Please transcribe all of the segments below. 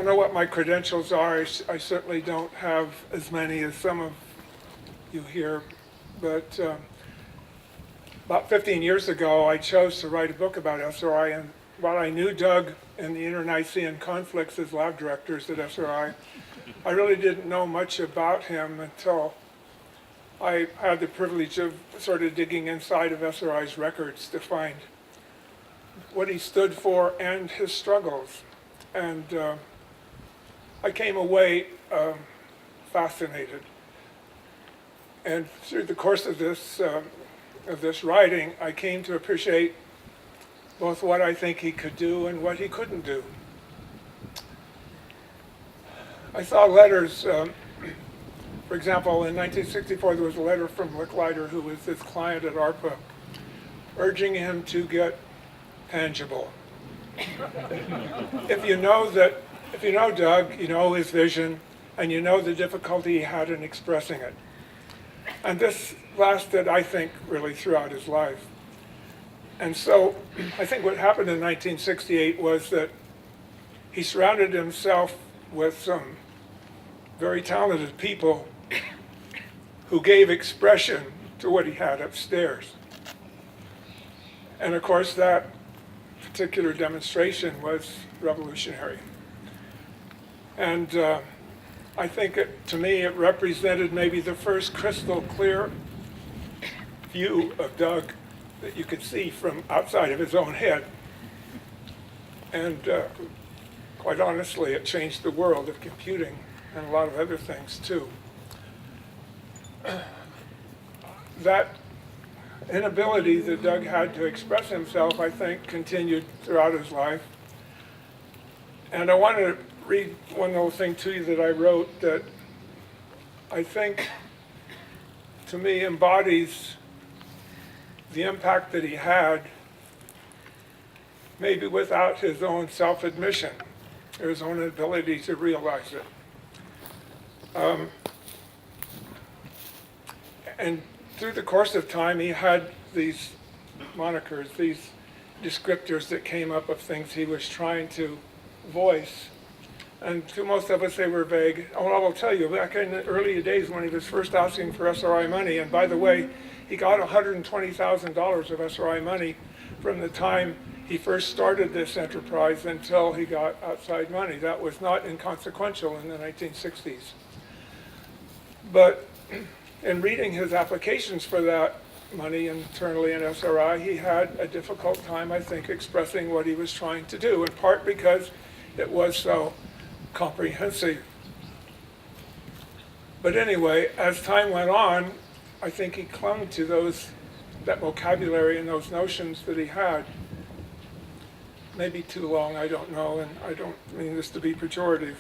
know what my credentials are. I certainly don't have as many as some of you here, but about 15 years ago, I chose to write a book about SRI, and while I knew Doug and the Inter-Nicene conflicts as lab directors at SRI, I really didn't know much about him until I had the privilege of sort of digging inside of SRI's records to find what he stood for and his struggles. And I came away fascinated. And through the course of this writing, I came to appreciate both what I think he could do and what he couldn't do. I saw letters, for example, in 1964 there was a letter from Licklider, who was his client at ARPA, urging him to get tangible. If you know Doug, you know his vision, and you know the difficulty he had in expressing it. And this lasted, I think, really throughout his life. And so I think what happened in 1968 was that he surrounded himself with some very talented people who gave expression to what he had upstairs. And of course, that particular demonstration was revolutionary. And I think, to me, it represented maybe the first crystal clear view of Doug that you could see from outside of his own head. And quite honestly, it changed the world of computing and a lot of other things too. That inability that Doug had to express himself, I think, continued throughout his life. And I want to read one little thing to you that I wrote that I think, to me, embodies the impact that he had, maybe without his own self-admission, or his own ability to realize it. And through the course of time, he had these monikers, these descriptors that came up of things he was trying to voice. And to most of us, they were vague. Oh, I will tell you, back in the early days when he was first asking for SRI money, and by the way, he got $120,000 of SRI money from the time he first started this enterprise until he got outside money. That was not inconsequential in the 1960s. But in reading his applications for that money internally in SRI, he had a difficult time, I think, expressing what he was trying to do, in part because it was so comprehensive. But anyway, as time went on, I think he clung to that vocabulary and those notions that he had. Maybe too long, I don't know, and I don't mean this to be pejorative.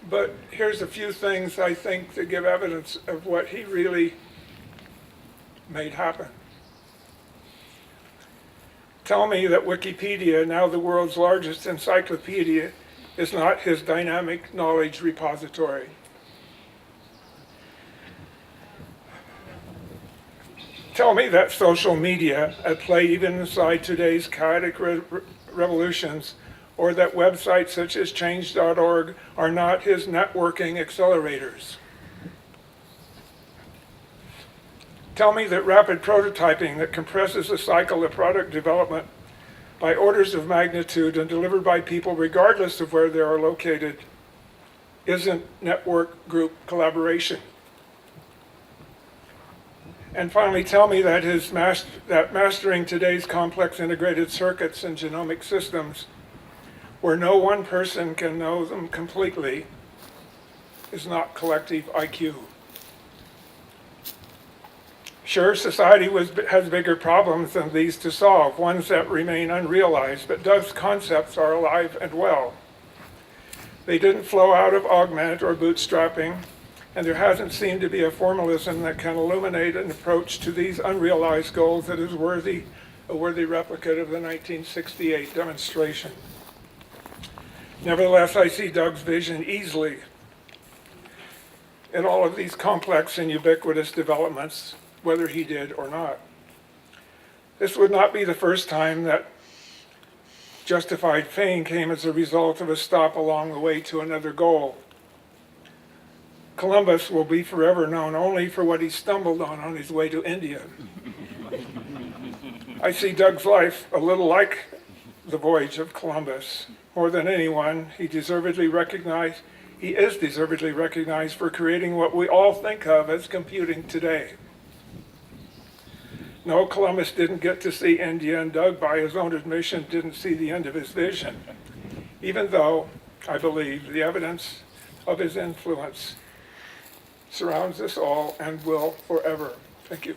But here's a few things I think that give evidence of what he really made happen. Tell me that Wikipedia, now the world's largest encyclopedia, is not his dynamic knowledge repository. Tell me that social media, at play even inside today's chaotic revolutions, or that websites such as change.org are not his networking accelerators. Tell me that rapid prototyping that compresses the cycle of product development by orders of magnitude and delivered by people regardless of where they are located isn't network group collaboration. And finally, tell me that mastering today's complex integrated circuits and genomic systems, where no one person can know them completely, is not collective IQ. Sure, society has bigger problems than these to solve, ones that remain unrealized, but Doug's concepts are alive and well. They didn't flow out of augment or bootstrapping, and there hasn't seemed to be a formalism that can illuminate an approach to these unrealized goals that is a worthy replicate of the 1968 demonstration. Nevertheless, I see Doug's vision easily in all of these complex and ubiquitous developments, whether he did or not. This would not be the first time that justified fame came as a result of a stop along the way to another goal. Columbus will be forever known only for what he stumbled on his way to India. I see Doug's life a little like the voyage of Columbus. More than anyone, he is deservedly recognized for creating what we all think of as computing today. No, Columbus didn't get to see India, and Doug, by his own admission, didn't see the end of his vision, even though I believe the evidence of his influence surrounds us all and will forever. Thank you.